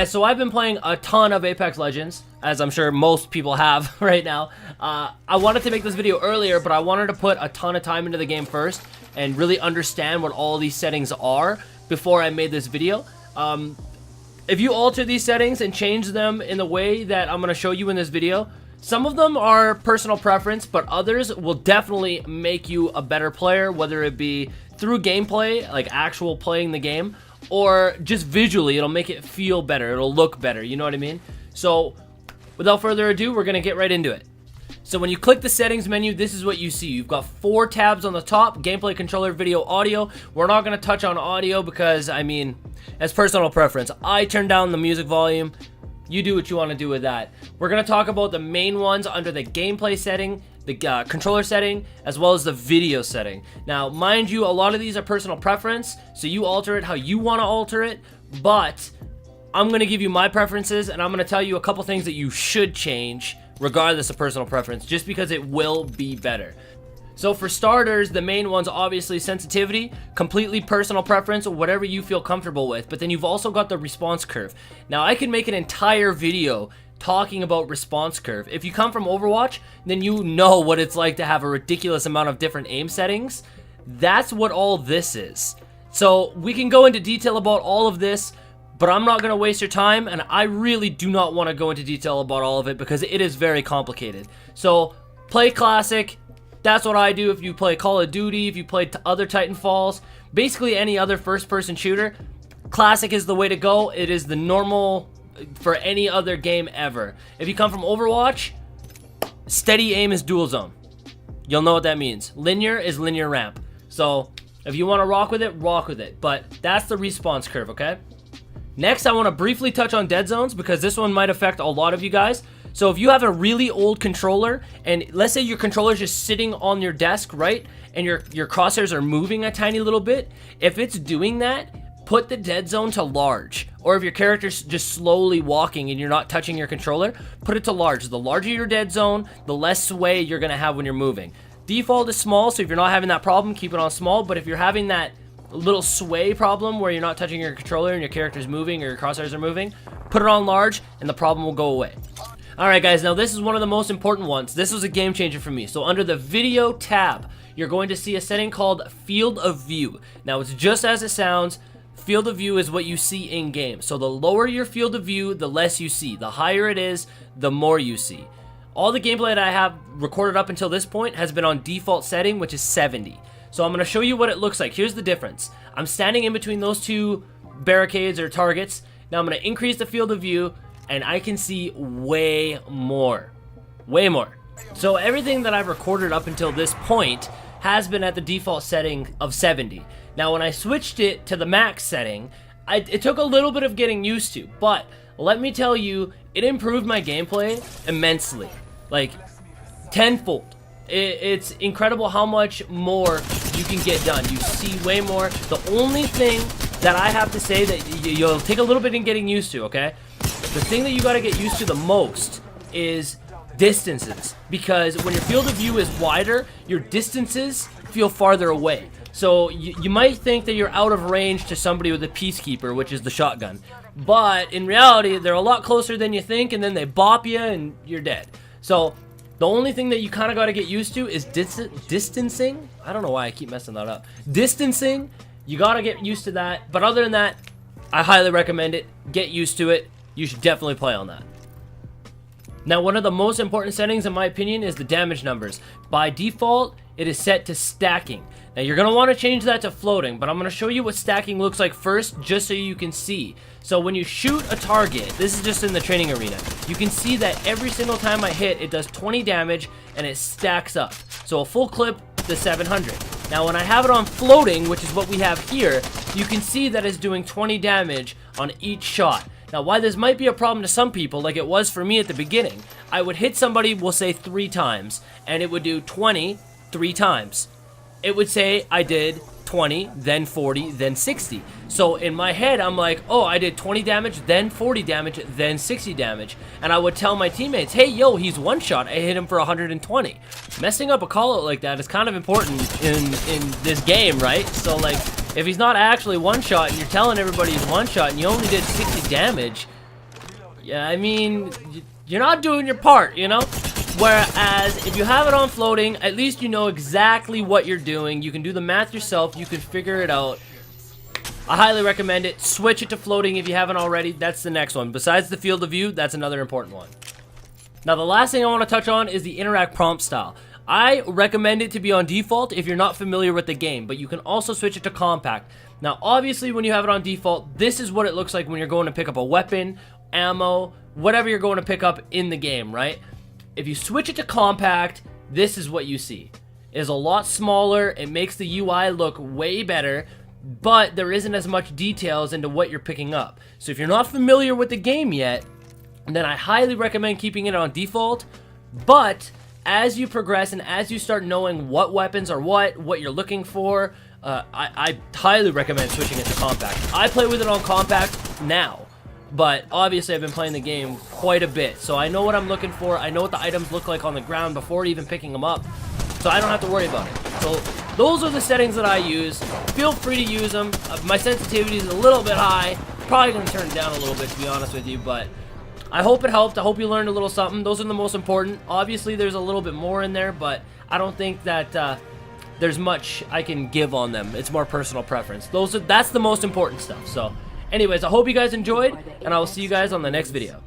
guys, so I've been playing a ton of Apex Legends, as I'm sure most people have right now. I wanted to make this video earlier, but I wanted to put a ton of time into the game first and really understand what all these settings are before I made this video. If you alter these settings and change them in the way that I'm going to show you in this video, some of them are personal preference, but others will definitely make you a better player, whether it be through gameplay, like actual playing the game, or just visually. It'll make it feel better, it'll look better, you know what I mean? So without further ado, we're gonna get right into it. So when you click the settings menu, this is what you see. You've got 4 tabs on the top: gameplay, controller, video, audio. We're not gonna touch on audio because, I mean, as personal preference. I turn down the music volume. You do what you want to do with that. We're going to talk about the main ones under the gameplay setting, the controller setting, as well as the video setting. Now, mind you, a lot of these are personal preference, so you alter it how you want to alter it, but I'm going to give you my preferences, and I'm going to tell you a couple things that you should change regardless of personal preference, just because it will be better. So for starters, the main ones, obviously sensitivity, completely personal preference, or whatever you feel comfortable with. But then you've also got the response curve. Now I can make an entire video talking about response curve. If you come from Overwatch, then you know what it's like to have a ridiculous amount of different aim settings. That's what all this is. So we can go into detail about all of this, but I'm not going to waste your time, and I really do not want to go into detail about all of it because it is very complicated. So play classic. That's what I do. If you play Call of Duty, if you play other Titanfalls, basically any other first-person shooter, classic is the way to go. It is the normal for any other game ever. If you come from Overwatch, steady aim is dual zone. You'll know what that means. Linear is linear ramp. So if you want to rock with it, rock with it. But that's the response curve, okay? Next, I want to briefly touch on dead zones because this one might affect a lot of you guys. So if you have a really old controller, and let's say your controller is just sitting on your desk, right? And your crosshairs are moving a tiny little bit. If it's doing that, put the dead zone to large. Or if your character's just slowly walking and you're not touching your controller, put it to large. The larger your dead zone, the less sway you're gonna have when you're moving. Default is small, so if you're not having that problem, keep it on small. But if you're having that little sway problem where you're not touching your controller and your character's moving or your crosshairs are moving, put it on large and the problem will go away. Alright guys, now this is one of the most important ones. This was a game changer for me. So under the video tab, you're going to see a setting called field of view. Now it's just as it sounds. Field of view is what you see in game. So the lower your field of view, the less you see. The higher it is, the more you see. All the gameplay that I have recorded up until this point has been on default setting, which is 70. So I'm going to show you what it looks like. Here's the difference. I'm standing in between those two barricades or targets. Now I'm going to increase the field of view, and I can see way more. Way more. So everything that I've recorded up until this point has been at the default setting of 70. Now when I switched it to the max setting, it took a little bit of getting used to, but let me tell you, it improved my gameplay immensely. Like, tenfold. It's incredible how much more you can get done. You see way more. The only thing that I have to say that you'll take a little bit in getting used to, okay? The thing that you got to get used to the most is distances, because when your field of view is wider, your distances feel farther away. So you might think that you're out of range to somebody with a Peacekeeper, which is the shotgun, but in reality they're a lot closer than you think, and then they bop you and you're dead. So the only thing that you kind of got to get used to is distancing. I don't know why I keep messing that up. Distancing, you got to get used to that. But other than that, I highly recommend it. Get used to it. You should definitely play on that. Now, one of the most important settings, in my opinion, is the damage numbers. By default, it is set to stacking. Now, you're going to want to change that to floating, but I'm going to show you what stacking looks like first, just so you can see. So when you shoot a target, this is just in the training arena, you can see that every single time I hit, it does 20 damage, and it stacks up. So a full clip to 700. Now, when I have it on floating, which is what we have here, you can see that it's doing 20 damage on each shot. Now, why this might be a problem to some people, like it was for me at the beginning, I would hit somebody, we'll say 3 times, and it would do 20 3 times. It would say I did 20, then 40, then 60. So in my head, I'm like, oh, I did 20 damage, then 40 damage, then 60 damage. And I would tell my teammates, hey, yo, he's one shot. I hit him for 120. Messing up a call out like that is kind of important in this game, right? So, like, if he's not actually one shot and you're telling everybody he's one shot and you only did 60 damage, Yeah, I mean, you're not doing your part, you know? Whereas, if you have it on floating, at least you know exactly what you're doing. You can do the math yourself. You can figure it out. I highly recommend it. Switch it to floating if you haven't already. That's the next one. Besides the field of view, that's another important one. Now, the last thing I want to touch on is the interact prompt style. I recommend it to be on default if you're not familiar with the game, but you can also switch it to compact. Now, obviously, when you have it on default, this is what it looks like when you're going to pick up a weapon, ammo, whatever you're going to pick up in the game, right? If you switch it to compact, this is what you see. It is a lot smaller. It makes the UI look way better, but there isn't as much details into what you're picking up. So if you're not familiar with the game yet, then I highly recommend keeping it on default. But as you progress and as you start knowing what weapons are what you're looking for, I highly recommend switching it to compact. I play with it on compact now, but obviously I've been playing the game quite a bit, so I know what I'm looking for. I know what the items look like on the ground before even picking them up, so I don't have to worry about it. So those are the settings that I use. Feel free to use them. My sensitivity is a little bit high. Probably going to turn it down a little bit, to be honest with you, but I hope it helped. I hope you learned a little something. Those are the most important. Obviously, there's a little bit more in there, but I don't think that there's much I can give on them. It's more personal preference. That's the most important stuff. So, anyways, I hope you guys enjoyed, and I will see you guys on the next video.